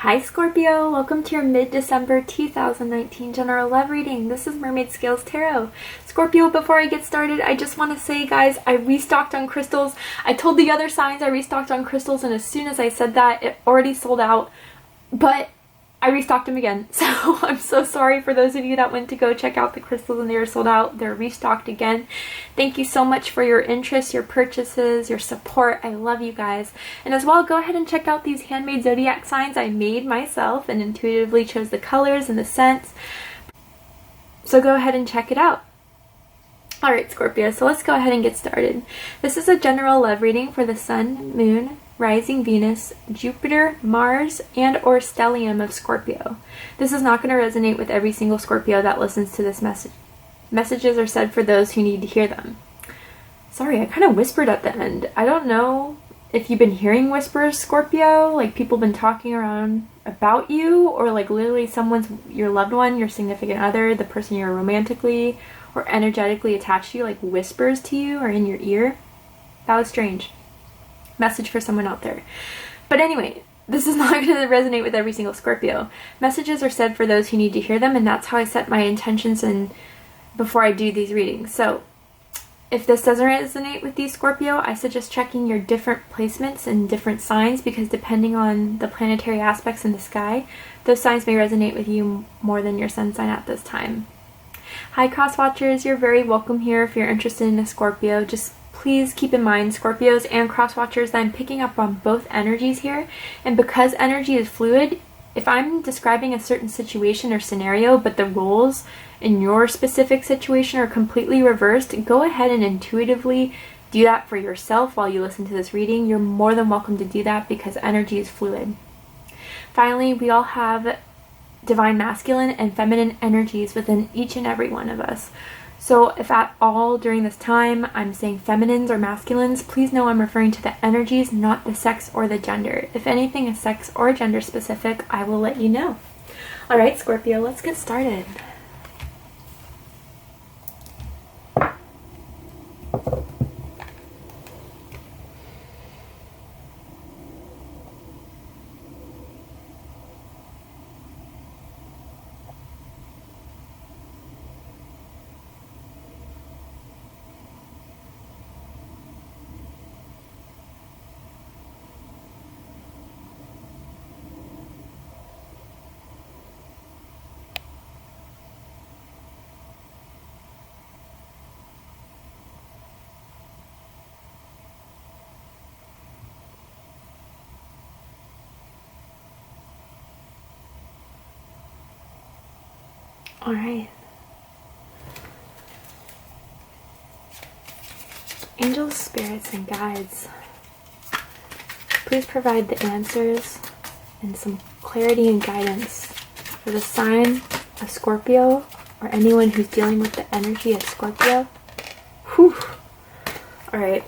Hi Scorpio, welcome to your mid-December 2019 general love reading. This is Mermaid Scales Tarot. Scorpio, before I get started, I just want to say, guys, I restocked on crystals. I told the other signs I restocked on crystals, and as soon as I said that, it already sold out. But I restocked them again, so I'm so sorry for those of you that went to go check out the crystals and they were sold out. They're restocked again. Thank you so much for your interest, your purchases, your support. I love you guys. And as well, go ahead and check out these handmade zodiac signs I made myself and intuitively chose the colors and the scents. So go ahead and check it out. Alright Scorpio, so let's go ahead and get started. This is a general love reading for the Sun, Moon, Rising Venus, Jupiter, Mars, and or stellium of Scorpio. This is not going to resonate with every single Scorpio that listens to this message. Messages are said for those who need to hear them. Sorry, I kind of whispered at the end. I don't know if you've been hearing whispers, Scorpio, like people been talking around about you, or like literally someone's, your loved one, your significant other, the person you're romantically or energetically attached to, like whispers to you or in your ear. That was strange. Message for someone out there. But anyway, this is not going to resonate with every single Scorpio. Messages are said for those who need to hear them, and that's how I set my intentions and before I do these readings. So if this doesn't resonate with you, Scorpio, I suggest checking your different placements and different signs, because depending on the planetary aspects in the sky, those signs may resonate with you more than your sun sign at this time. Hi cross watchers, you're very welcome here if you're interested in a Scorpio. Just please keep in mind, Scorpios and cross watchers, that I'm picking up on both energies here, and because energy is fluid, if I'm describing a certain situation or scenario but the roles in your specific situation are completely reversed, go ahead and intuitively do that for yourself while you listen to this reading. You're more than welcome to do that because energy is fluid. Finally, we all have divine masculine and feminine energies within each and every one of us. So if at all during this time I'm saying feminines or masculines, please know I'm referring to the energies, not the sex or the gender. If anything is sex or gender specific, I will let you know. Alright Scorpio, let's get started. Alright. Angels, spirits, and guides, please provide the answers and some clarity and guidance for the sign of Scorpio or anyone who's dealing with the energy of Scorpio. Whew. Alright,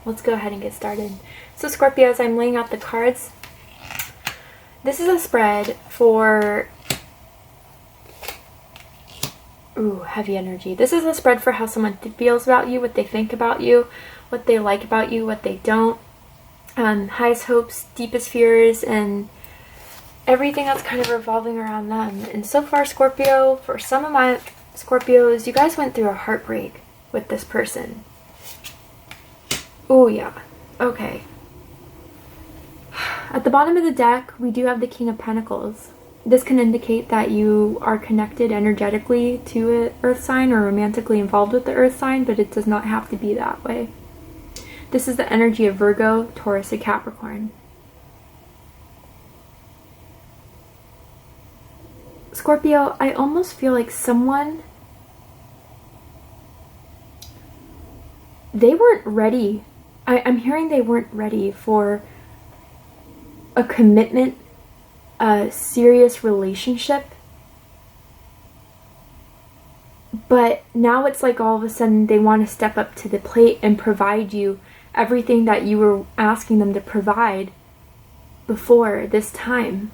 let's go ahead and get started. So Scorpio, as I'm laying out the cards, this is a spread for heavy energy. This is a spread for how someone feels about you, what they think about you, what they like about you, what they don't, highest hopes, deepest fears, and everything that's kind of revolving around them. And so far, Scorpio, for some of my Scorpios, you guys went through a heartbreak with this person. Oh yeah. Okay. At the bottom of the deck, we do have the King of Pentacles. This can indicate that you are connected energetically to an earth sign or romantically involved with the earth sign, but it does not have to be that way. This is the energy of Virgo, Taurus, and Capricorn. Scorpio, I almost feel like someone, they weren't ready. I'm hearing they weren't ready for a commitment, a serious relationship, but now it's like all of a sudden they want to step up to the plate and provide you everything that you were asking them to provide before this time.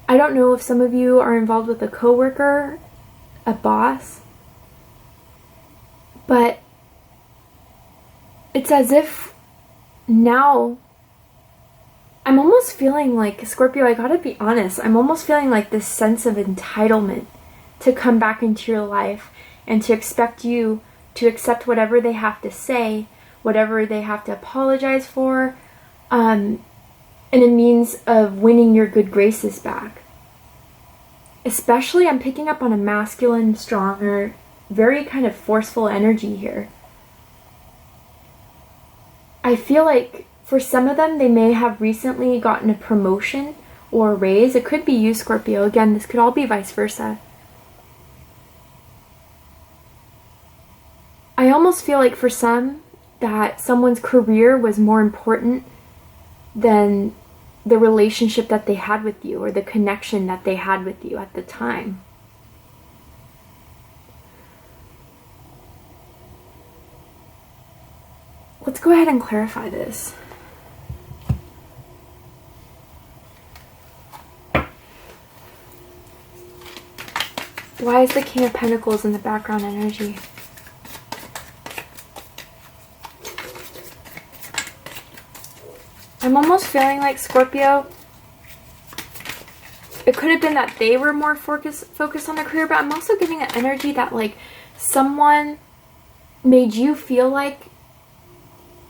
I don't know if some of you are involved with a coworker, a boss, but it's as if now I'm almost feeling like, Scorpio, I gotta be honest, I'm almost feeling like this sense of entitlement to come back into your life and to expect you to accept whatever they have to say, whatever they have to apologize for, in a means of winning your good graces back. Especially, I'm picking up on a masculine, stronger, very kind of forceful energy here. I feel like for some of them, they may have recently gotten a promotion or a raise. It could be you, Scorpio. Again, this could all be vice versa. I almost feel like for some, that someone's career was more important than the relationship that they had with you or the connection that they had with you at the time. Let's go ahead and clarify this. Why is the King of Pentacles in the background energy? I'm almost feeling like, Scorpio, it could have been that they were more focused on their career, but I'm also getting an energy that like someone made you feel like,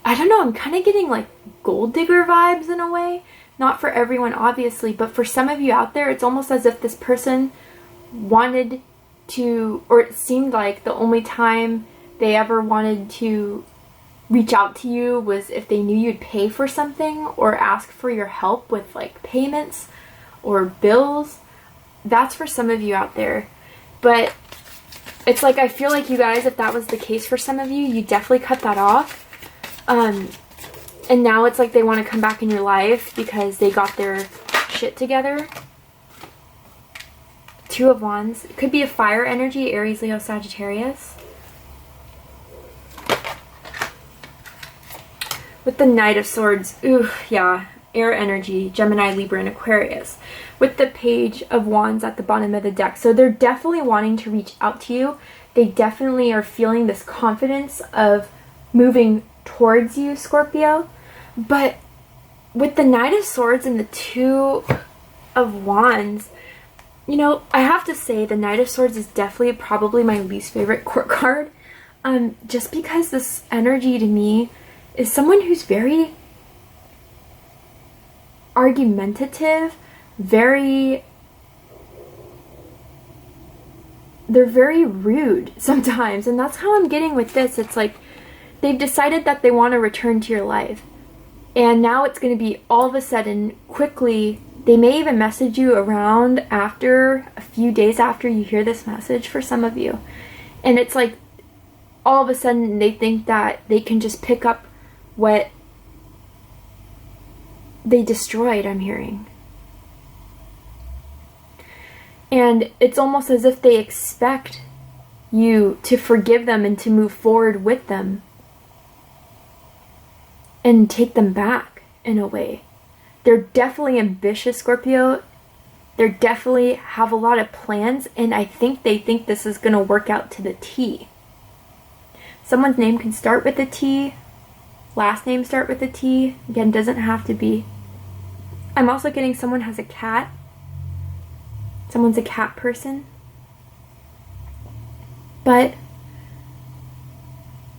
I don't know, I'm kind of getting like gold digger vibes in a way. Not for everyone, obviously, but for some of you out there, it's almost as if this person wanted to, or it seemed like the only time they ever wanted to reach out to you was if they knew you'd pay for something or ask for your help with like payments or bills. That's for some of you out there. But it's like, I feel like you guys, if that was the case for some of you, you definitely cut that off. And now it's like they want to come back in your life because they got their shit together. Two of Wands. It could be a fire energy, Aries, Leo, Sagittarius. With the Knight of Swords, ooh, yeah, air energy, Gemini, Libra, and Aquarius. With the Page of Wands at the bottom of the deck. So they're definitely wanting to reach out to you. They definitely are feeling this confidence of moving towards you, Scorpio. But with the Knight of Swords and the Two of Wands, you know, I have to say the Knight of Swords is definitely probably my least favorite court card. Just because this energy to me is someone who's very argumentative, they're very rude sometimes, and that's how I'm getting with this. It's like they've decided that they want to return to your life, and now it's going to be all of a sudden, quickly. They may even message you around after a few days after you hear this message for some of you, and it's like all of a sudden they think that they can just pick up what they destroyed, I'm hearing. And it's almost as if they expect you to forgive them and to move forward with them and take them back in a way. They're definitely ambitious, Scorpio. They definitely have a lot of plans, and I think they think this is going to work out to the T. Someone's name can start with a T. Last name start with a T. Again, doesn't have to be. I'm also getting someone has a cat. Someone's a cat person. But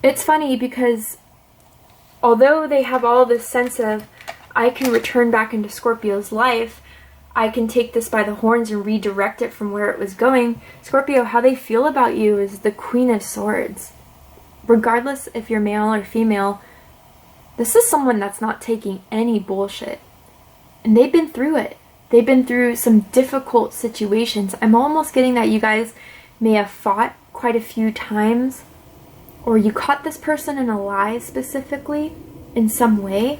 it's funny because although they have all this sense of, I can return back into Scorpio's life, I can take this by the horns and redirect it from where it was going. Scorpio, how they feel about you is the Queen of Swords. Regardless if you're male or female, this is someone that's not taking any bullshit. And they've been through it. They've been through some difficult situations. I'm almost getting that you guys may have fought quite a few times, or you caught this person in a lie specifically in some way,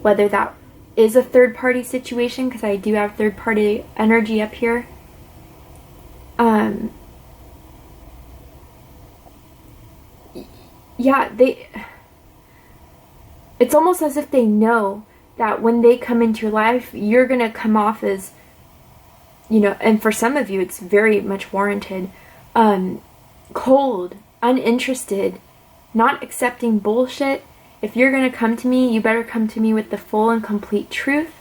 whether that is a third-party situation, because I do have third-party energy up here. Yeah, it's almost as if they know that when they come into your life, you're going to come off as, you know, and for some of you, it's very much warranted, cold, uninterested, not accepting bullshit. If you're going to come to me, you better come to me with the full and complete truth.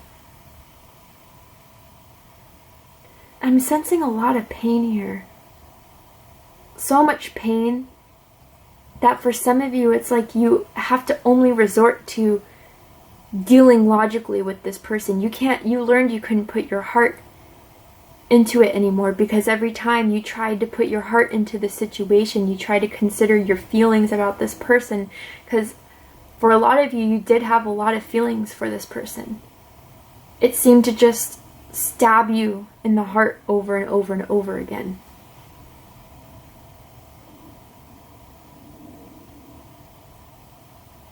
I'm sensing a lot of pain here. So much pain that for some of you, it's like you have to only resort to dealing logically with this person. You learned you couldn't put your heart into it anymore, because every time you tried to put your heart into the situation, you tried to consider your feelings about this person, because for a lot of you, you did have a lot of feelings for this person. It seemed to just stab you in the heart over and over and over again.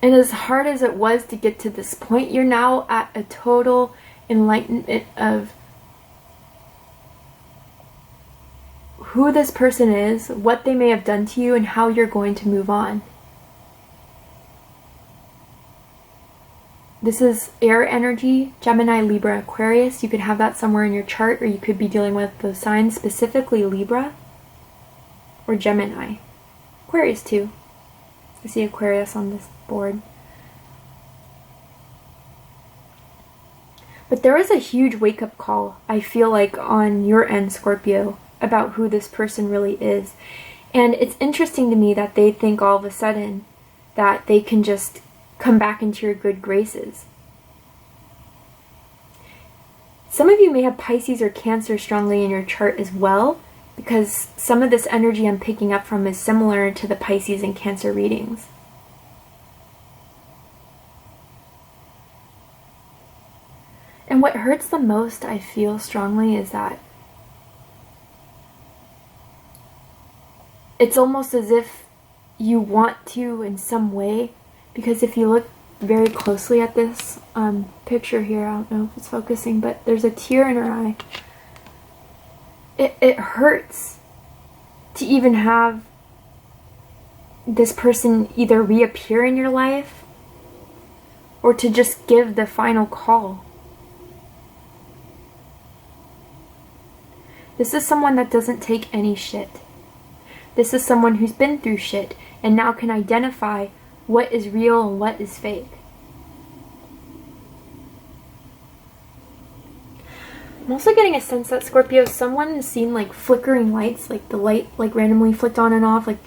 And as hard as it was to get to this point, you're now at a total enlightenment of who this person is, what they may have done to you, and how you're going to move on. This is air energy, Gemini, Libra, Aquarius. You could have that somewhere in your chart, or you could be dealing with those signs, specifically Libra or Gemini. Aquarius too. I see Aquarius on this board. But there is a huge wake-up call, I feel like, on your end, Scorpio, about who this person really is. And it's interesting to me that they think all of a sudden that they can just come back into your good graces. Some of you may have Pisces or Cancer strongly in your chart as well, because some of this energy I'm picking up from is similar to the Pisces and Cancer readings. And what hurts the most, I feel strongly, is that it's almost as if you want to in some way, because if you look very closely at this picture here, I don't know if it's focusing, but there's a tear in her eye. It hurts to even have this person either reappear in your life or to just give the final call. This is someone that doesn't take any shit. This is someone who's been through shit and now can identify what is real and what is fake. I'm also getting a sense that Scorpio, someone has seen like flickering lights, like the light like randomly flicked on and off, like,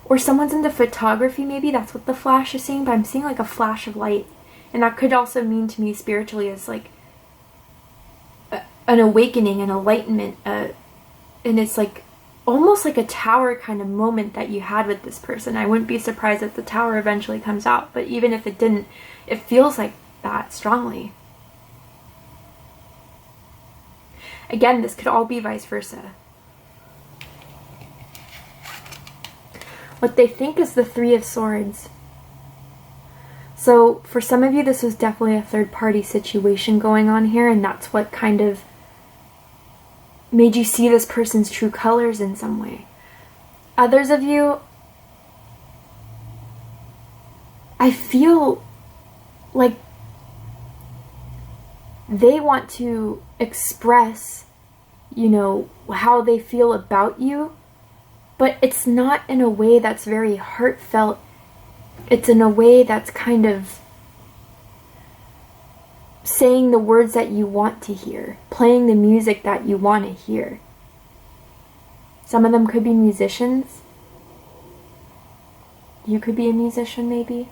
or someone's into photography, maybe that's what the flash is seeing, but I'm seeing like a flash of light. And that could also mean to me spiritually as like an awakening, an enlightenment, and it's like almost like a tower kind of moment that you had with this person. I wouldn't be surprised if the tower eventually comes out, but even if it didn't, it feels like that strongly. Again, this could all be vice versa. What they think is the Three of Swords. So for some of you, this was definitely a third-party situation going on here, and that's what kind of made you see this person's true colors in some way. Others of you, I feel like they want to express, you know, how they feel about you, but it's not in a way that's very heartfelt. It's in a way that's kind of saying the words that you want to hear, playing the music that you want to hear. Some of them could be musicians. You could be a musician, maybe.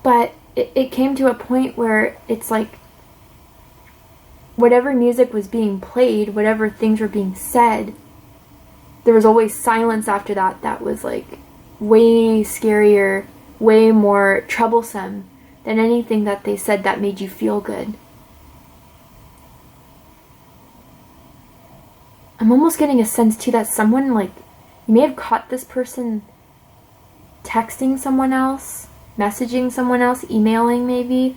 But it came to a point where it's like whatever music was being played, whatever things were being said, there was always silence after that that was like way scarier, way more troublesome than anything that they said that made you feel good. I'm almost getting a sense too that someone, like, you may have caught this person texting someone else, messaging someone else, emailing maybe.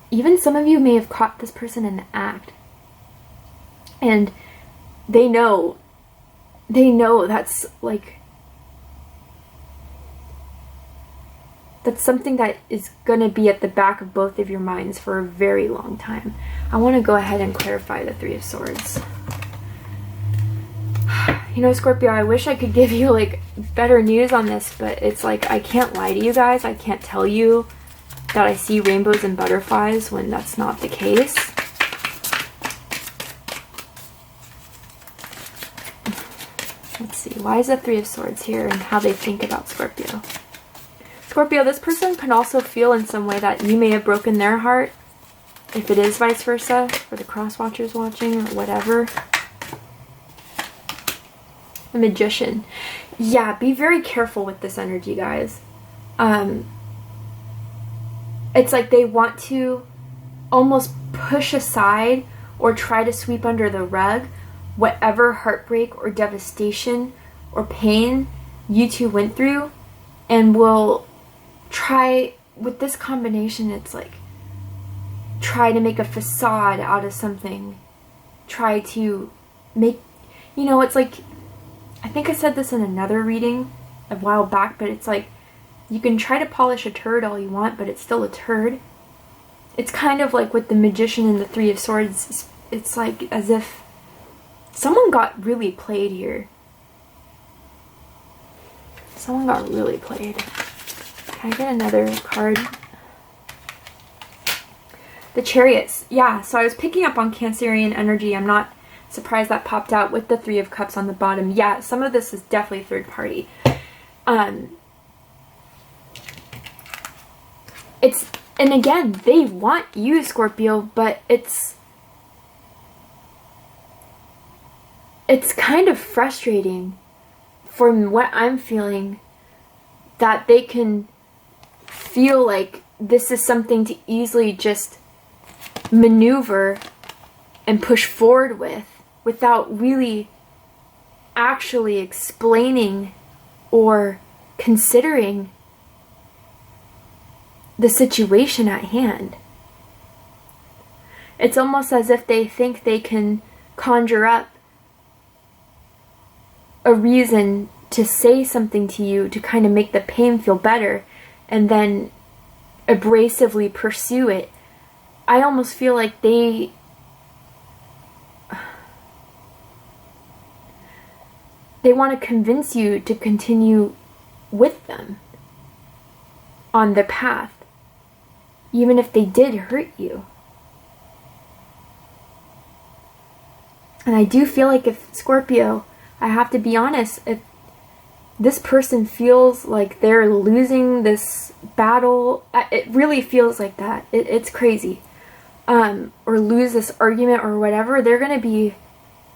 Even some of you may have caught this person in the act. And they know that's like, that's something that is going to be at the back of both of your minds for a very long time. I want to go ahead and clarify the Three of Swords. You know, Scorpio, I wish I could give you like better news on this, but it's like I can't lie to you guys. I can't tell you that I see rainbows and butterflies when that's not the case. see. Why is the Three of Swords here and how they think about Scorpio? Scorpio, this person can also feel in some way that you may have broken their heart. If it is vice versa, for the cross watchers watching or whatever. The Magician. Yeah, be very careful with this energy, guys. It's like they want to almost push aside or try to sweep under the rug whatever heartbreak or devastation or pain you two went through, and will try, with this combination, it's like try to make a facade out of something, try to make, you know, it's like, I think I said this in another reading a while back, but it's like you can try to polish a turd all you want, but it's still a turd. It's kind of like with the Magician and the Three of Swords, it's like as if someone got really played here. Someone got really played. Can I get another card? The Chariots. Yeah, so I was picking up on Cancerian energy. I'm not surprised that popped out with the Three of Cups on the bottom. Yeah, some of this is definitely third party. And again, they want you, Scorpio, but it's kind of frustrating from what I'm feeling that they can feel like this is something to easily just maneuver and push forward with without really actually explaining or considering the situation at hand. It's almost as if they think they can conjure up a reason to say something to you to kind of make the pain feel better and then abrasively pursue it. I almost feel like they want to convince you to continue with them on the path, even if they did hurt you. And I do feel like if Scorpio, I have to be honest, if this person feels like they're losing this battle, it really feels like that. It's crazy. Or lose this argument or whatever, they're going to be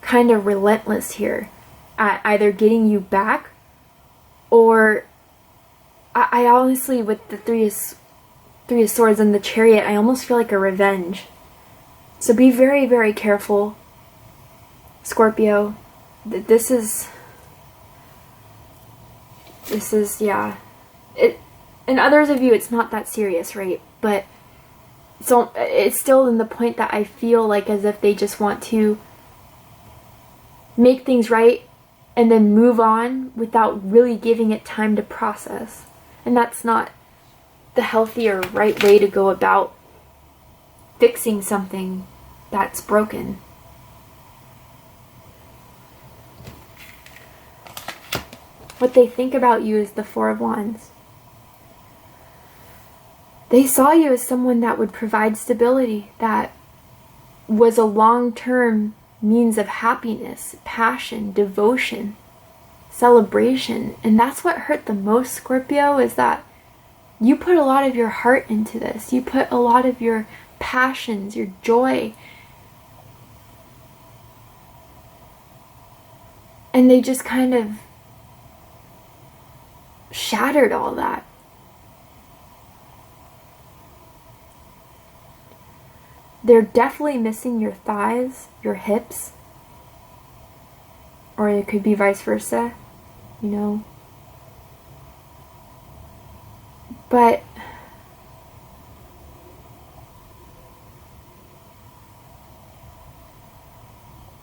kind of relentless here at either getting you back or I honestly, with the Three of Swords and the Chariot, I almost feel like a revenge. So be very, very careful, Scorpio. This is, yeah. In others of you, it's not that serious, right? But so it's still in the point that I feel like as if they just want to make things right and then move on without really giving it time to process. And that's not the healthy or right way to go about fixing something that's broken. What they think about you is the Four of Wands. They saw you as someone that would provide stability, that was a long-term means of happiness, passion, devotion, celebration. And that's what hurt the most, Scorpio, is that you put a lot of your heart into this. You put a lot of your passions, your joy. And they just kind of shattered all that. They're definitely missing your thighs, your hips, or it could be vice versa, you know. But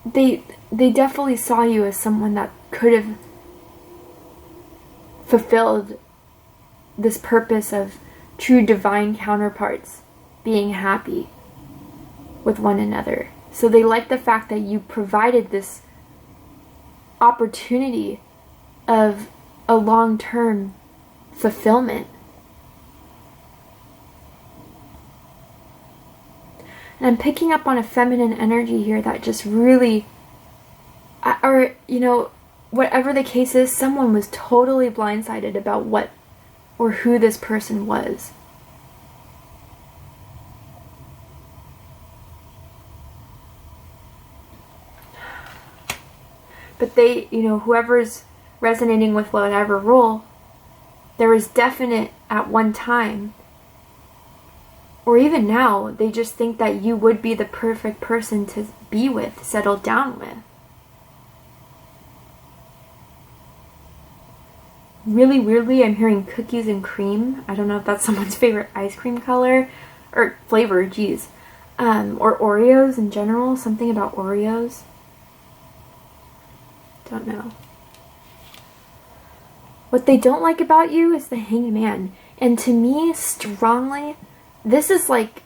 they definitely saw you as someone that could have fulfilled this purpose of true divine counterparts being happy with one another. So they like the fact that you provided this opportunity of a long-term fulfillment. And I'm picking up on a feminine energy here that just really, or, you know, whatever the case is, someone was totally blindsided about what or who this person was. But they, you know, whoever's resonating with whatever role, there was definite at one time, or even now, they just think that you would be the perfect person to be with, settle down with. Really weirdly, I'm hearing cookies and cream. I don't know if that's someone's favorite ice cream color or flavor, geez. Or Oreos in general, something about Oreos. Don't know. What they don't like about you is the hangman. And to me, strongly, this is like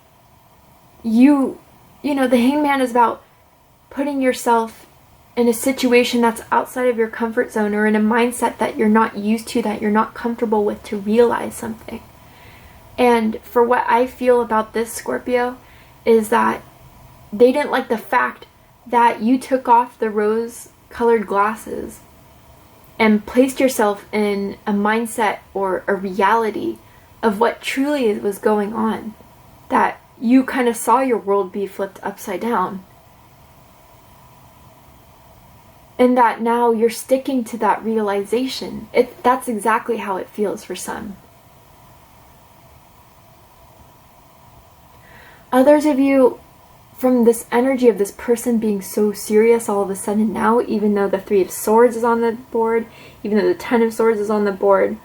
you know, the hangman is about putting yourself in a situation that's outside of your comfort zone, or in a mindset that you're not used to, that you're not comfortable with, to realize something. And for what I feel about this, Scorpio, is that they didn't like the fact that you took off the rose-colored glasses and placed yourself in a mindset or a reality of what truly was going on. That you kind of saw your world be flipped upside down. And that now you're sticking to that realization. That's exactly how it feels for some. Others of you, from this energy of this person being so serious all of a sudden now, even though the Three of Swords is on the board, even though the Ten of Swords is on the board,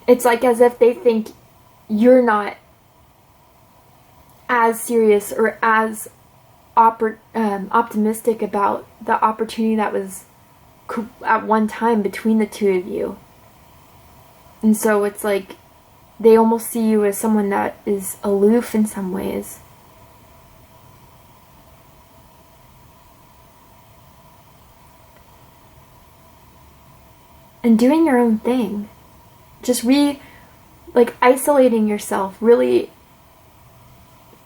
it's like as if they think you're not as serious or as optimistic about the opportunity that was at one time between the two of you. And so it's like they almost see you as someone that is aloof in some ways. And doing your own thing. Just isolating yourself, really.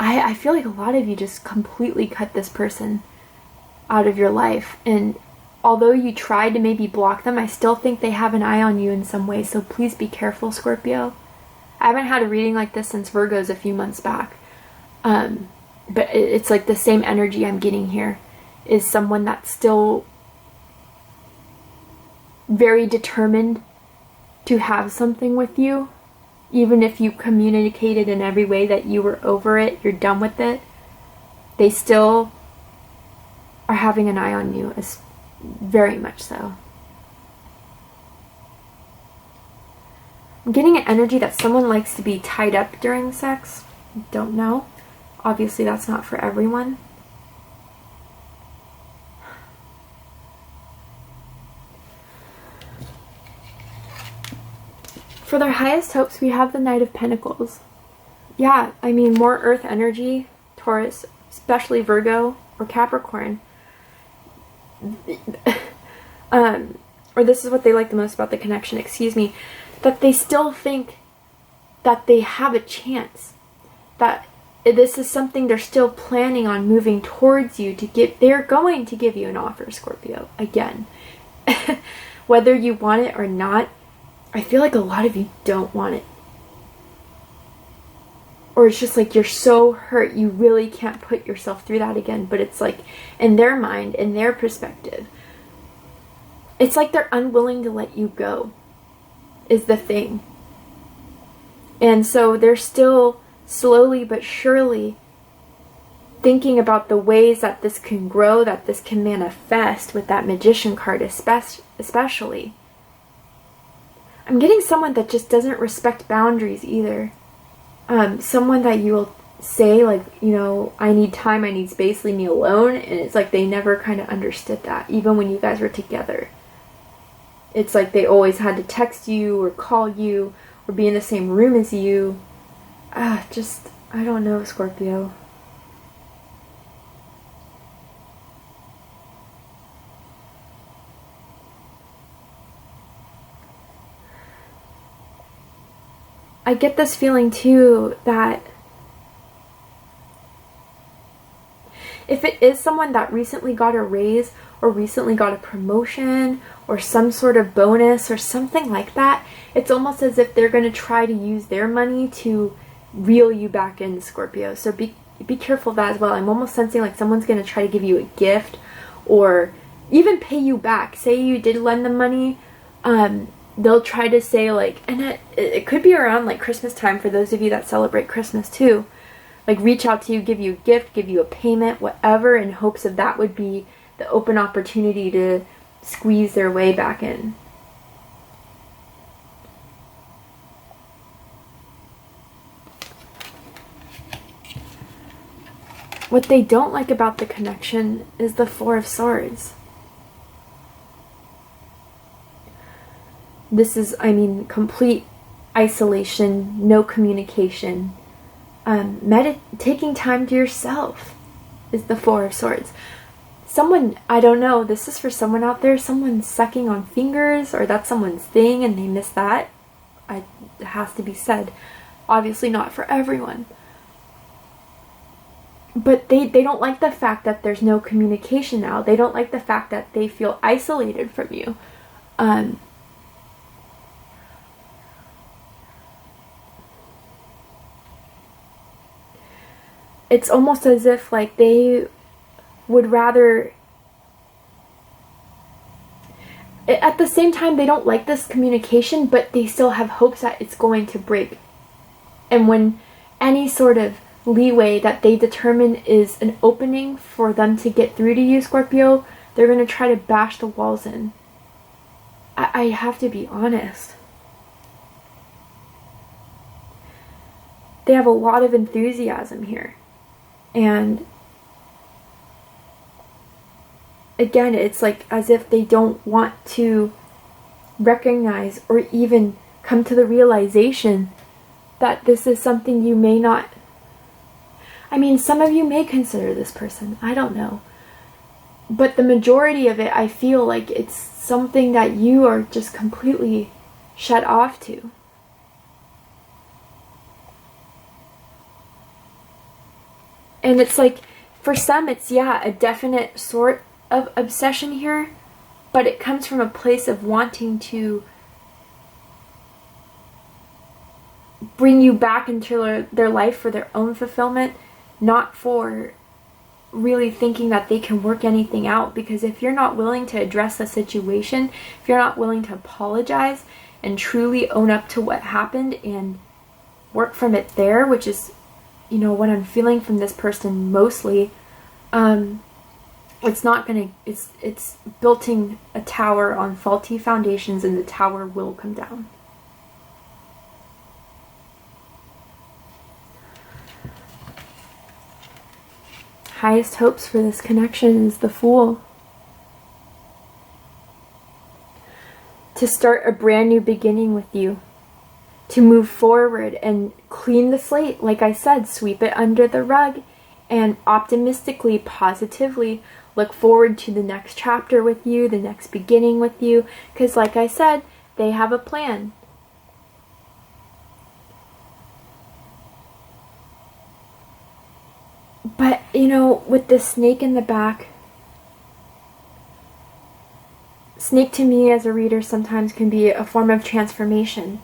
I feel like a lot of you just completely cut this person out of your life. And although you tried to maybe block them, I still think they have an eye on you in some way. So please be careful, Scorpio. I haven't had a reading like this since Virgo's a few months back. But it's like the same energy I'm getting here is someone that's still very determined to have something with you. Even if you communicated in every way that you were over it, you're done with it, they still are having an eye on you, as very much so. I'm getting an energy that someone likes to be tied up during sex. Don't know. Obviously, that's not for everyone. For their highest hopes, we have the Knight of Pentacles. Yeah, I mean, more earth energy, Taurus, especially Virgo or Capricorn. Or this is what they like the most about the connection, excuse me, that they still think that they have a chance. That this is something they're still planning on moving towards you to give. They're going to give you an offer, Scorpio, again. Whether you want it or not, I feel like a lot of you don't want it. Or it's just like you're so hurt you really can't put yourself through that again. But it's like, in their mind, in their perspective, it's like they're unwilling to let you go, is the thing. And so they're still slowly but surely thinking about the ways that this can grow, that this can manifest, with that Magician card especially. I'm getting someone that just doesn't respect boundaries either. Someone that you will say, like, you know, I need time, I need space, leave me alone. And it's like they never kind of understood that, even when you guys were together. It's like they always had to text you or call you or be in the same room as you. I don't know, Scorpio. I get this feeling too that if it is someone that recently got a raise or recently got a promotion or some sort of bonus or something like that, it's almost as if they're going to try to use their money to reel you back in, Scorpio. So be careful of that as well. I'm almost sensing like someone's going to try to give you a gift or even pay you back. Say you did lend them money, they'll try to say like, and it could be around like Christmas time for those of you that celebrate Christmas too, like reach out to you, give you a gift, give you a payment, whatever, in hopes of that would be the open opportunity to squeeze their way back in. What they don't like about the connection is the Four of Swords. This is, I mean, complete isolation, no communication. Taking time to yourself is the Four of Swords. Someone, I don't know, this is for someone out there, someone's sucking on fingers, or that's someone's thing and they miss that. It has to be said. Obviously not for everyone. But they don't like the fact that there's no communication now. They don't like the fact that they feel isolated from you. It's almost as if like they would rather, at the same time they don't like this communication, but they still have hopes that it's going to break. And when any sort of leeway that they determine is an opening for them to get through to you, Scorpio, they're going to try to bash the walls in. I have to be honest. They have a lot of enthusiasm here. And again, it's like as if they don't want to recognize or even come to the realization that this is something you may not, I mean, some of you may consider this person, I don't know. But the majority of it, I feel like it's something that you are just completely shut off to. And it's like, for some, it's, yeah, a definite sort of obsession here, but it comes from a place of wanting to bring you back into their life for their own fulfillment, not for really thinking that they can work anything out. Because if you're not willing to address a situation, if you're not willing to apologize and truly own up to what happened and work from it there, which is, you know, what I'm feeling from this person mostly, it's not gonna, it's building a tower on faulty foundations, and the tower will come down. Highest hopes for this connection is the Fool. To start a brand new beginning with you. To move forward and clean the slate, like I said, sweep it under the rug, and optimistically, positively look forward to the next chapter with you, the next beginning with you, because like I said, they have a plan. But, you know, with the snake in the back, snake to me as a reader sometimes can be a form of transformation.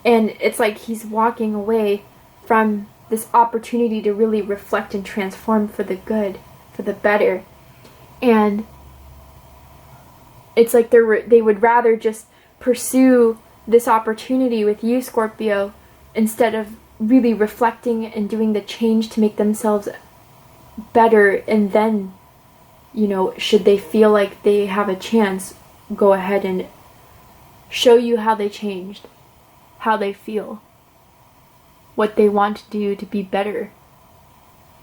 And it's like he's walking away from this opportunity to really reflect and transform for the good, for the better. And it's like they would rather just pursue this opportunity with you, Scorpio, instead of really reflecting and doing the change to make themselves better. And then, you know, should they feel like they have a chance, go ahead and show you how they changed, how they feel, what they want to do to be better.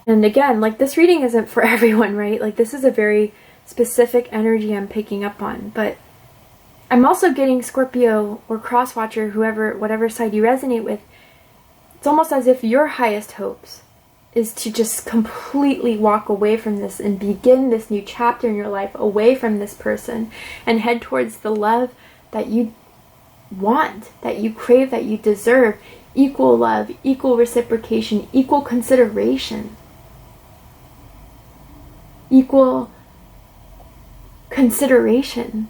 And again, like, this reading isn't for everyone, right? Like, this is a very specific energy I'm picking up on. But I'm also getting, Scorpio or crosswatcher, whoever, whatever side you resonate with, it's almost as if your highest hopes is to just completely walk away from this and begin this new chapter in your life away from this person and head towards the love that you want, that you crave, that you deserve. Equal love, equal reciprocation, equal consideration. equal consideration,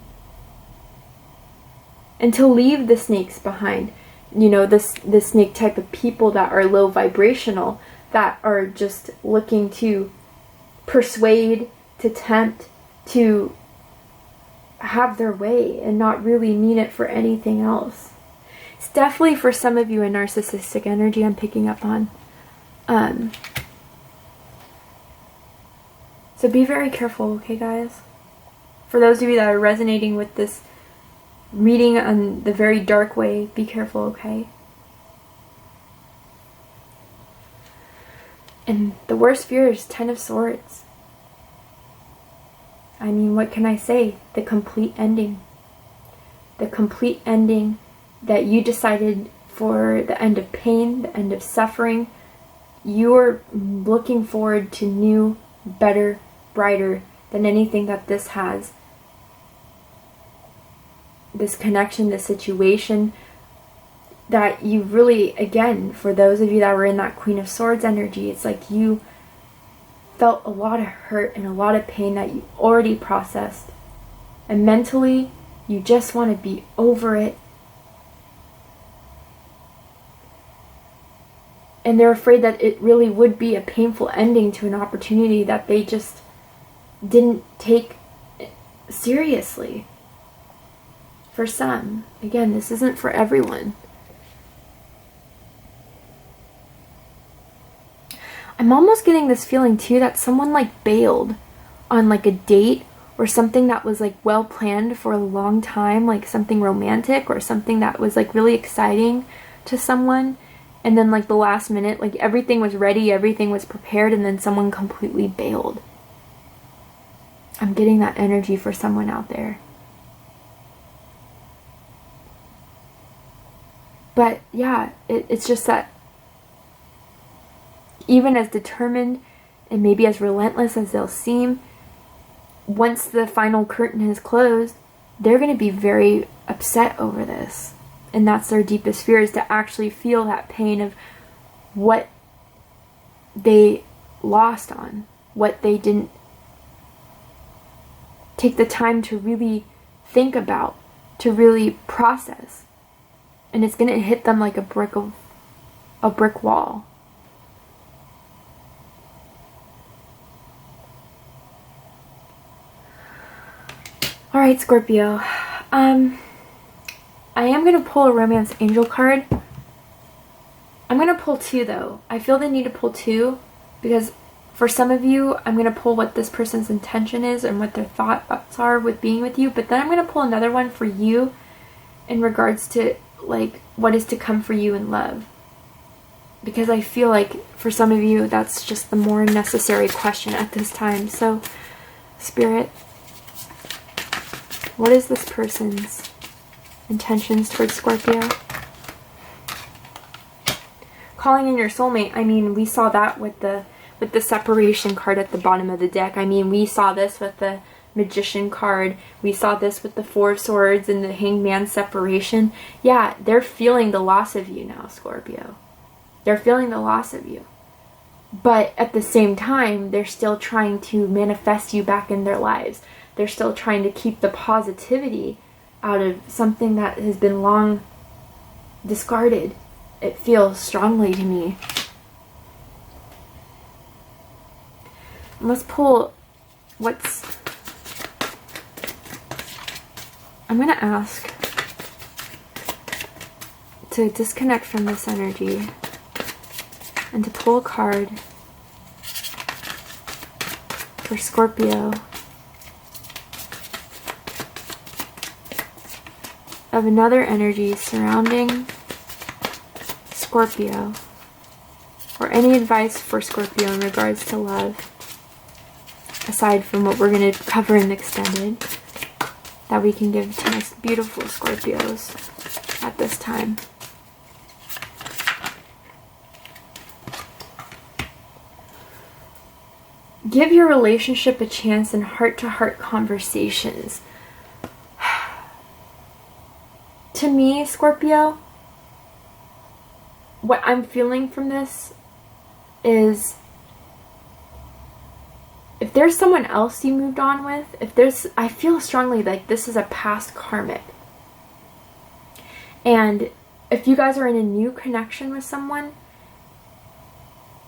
and to leave the snakes behind. You know, the snake type of people that are low vibrational, that are just looking to persuade, to tempt, to have their way and not really mean it for anything else. It's definitely for some of you a narcissistic energy I'm picking up on. So be very careful, okay, guys? For those of you that are resonating with this reading on the very dark way, be careful, okay? And the worst fear is 10 of Swords. I mean, what can I say? The complete ending. The complete ending that you decided for the end of pain, the end of suffering. You're looking forward to new, better, brighter than anything that this has. This connection, this situation that you really, again, for those of you that were in that Queen of Swords energy, it's like you felt a lot of hurt and a lot of pain that you already processed. And mentally, you just want to be over it. And they're afraid that it really would be a painful ending to an opportunity that they just didn't take seriously. For some, again, this isn't for everyone. I'm almost getting this feeling too that someone like bailed on like a date or something that was like well planned for a long time, like something romantic or something that was like really exciting to someone, and then like the last minute, like everything was ready, everything was prepared, and then someone completely bailed. I'm getting that energy for someone out there. But yeah, it's just that even as determined and maybe as relentless as they'll seem, once the final curtain is closed, they're going to be very upset over this. And that's their deepest fear, is to actually feel that pain of what they lost on, what they didn't take the time to really think about, to really process. And it's going to hit them like a brick wall. Alright, Scorpio. I am going to pull a Romance Angel card. I'm going to pull two, though. I feel the need to pull two because for some of you, I'm going to pull what this person's intention is and what their thoughts are with being with you. But then I'm going to pull another one for you in regards to like what is to come for you in love. Because I feel like for some of you, that's just the more necessary question at this time. So, Spirit, what is this person's intentions towards Scorpio? Calling in your soulmate. I mean, we saw that with the separation card at the bottom of the deck. I mean, we saw this with the Magician card. We saw this with the Four of Swords and the Hangman separation. Yeah, they're feeling the loss of you now, Scorpio. They're feeling the loss of you. But at the same time, they're still trying to manifest you back in their lives. They're still trying to keep the positivity out of something that has been long discarded. It feels strongly to me. Let's pull what's... I'm going to ask to disconnect from this energy and to pull a card for Scorpio of another energy surrounding Scorpio, or any advice for Scorpio in regards to love, aside from what we're going to cover in extended, that we can give to most beautiful Scorpios at this time. Give your relationship a chance in heart-to-heart conversations. To me, Scorpio, what I'm feeling from this is if there's someone else you moved on with, I feel strongly like this is a past karmic. And if you guys are in a new connection with someone,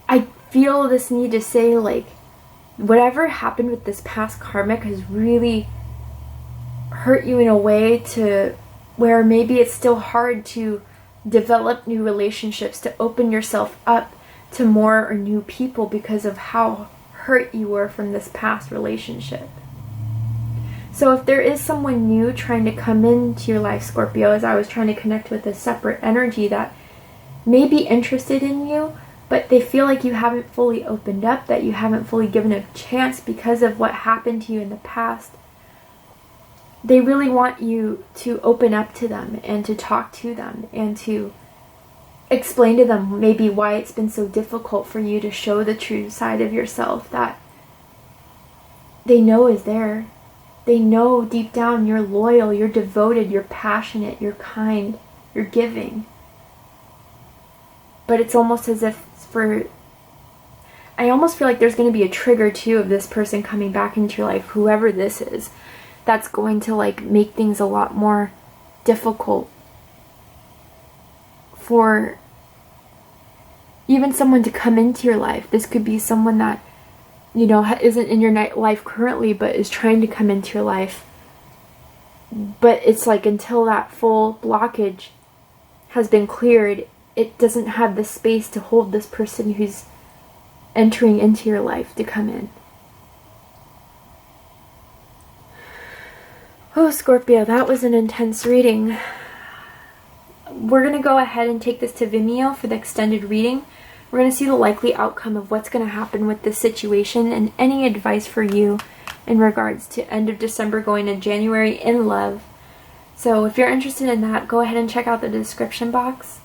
I feel this need to say, like, whatever happened with this past karmic has really hurt you in a way to where maybe it's still hard to develop new relationships, to open yourself up to more or new people because of how hurt you were from this past relationship. So if there is someone new trying to come into your life, Scorpio, as I was trying to connect with a separate energy that may be interested in you, but they feel like you haven't fully opened up, that you haven't fully given a chance because of what happened to you in the past, they really want you to open up to them and to talk to them and to explain to them maybe why it's been so difficult for you to show the true side of yourself that they know is there. They know deep down you're loyal, you're devoted, you're passionate, you're kind, you're giving. But it's almost as if I almost feel like there's going to be a trigger too of this person coming back into your life, whoever this is, that's going to like make things a lot more difficult for even someone to come into your life. This could be someone that, you know, isn't in your life currently, but is trying to come into your life. But it's like until that full blockage has been cleared, it doesn't have the space to hold this person who's entering into your life to come in. Oh, Scorpio, that was an intense reading. We're going to go ahead and take this to Vimeo for the extended reading. We're going to see the likely outcome of what's going to happen with this situation and any advice for you in regards to end of December going to January in love. So if you're interested in that, go ahead and check out the description box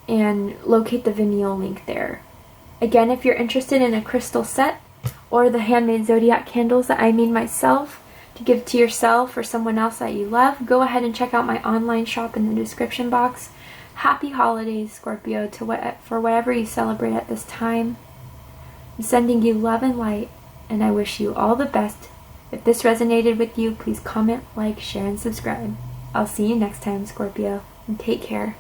and locate the Vimeo link there. Again, if you're interested in a crystal set or the handmade zodiac candles that I made myself to give to yourself or someone else that you love, go ahead and check out my online shop in the description box. Happy holidays, Scorpio, for whatever you celebrate at this time. I'm sending you love and light, and I wish you all the best. If this resonated with you, please comment, like, share, and subscribe. I'll see you next time, Scorpio, and take care.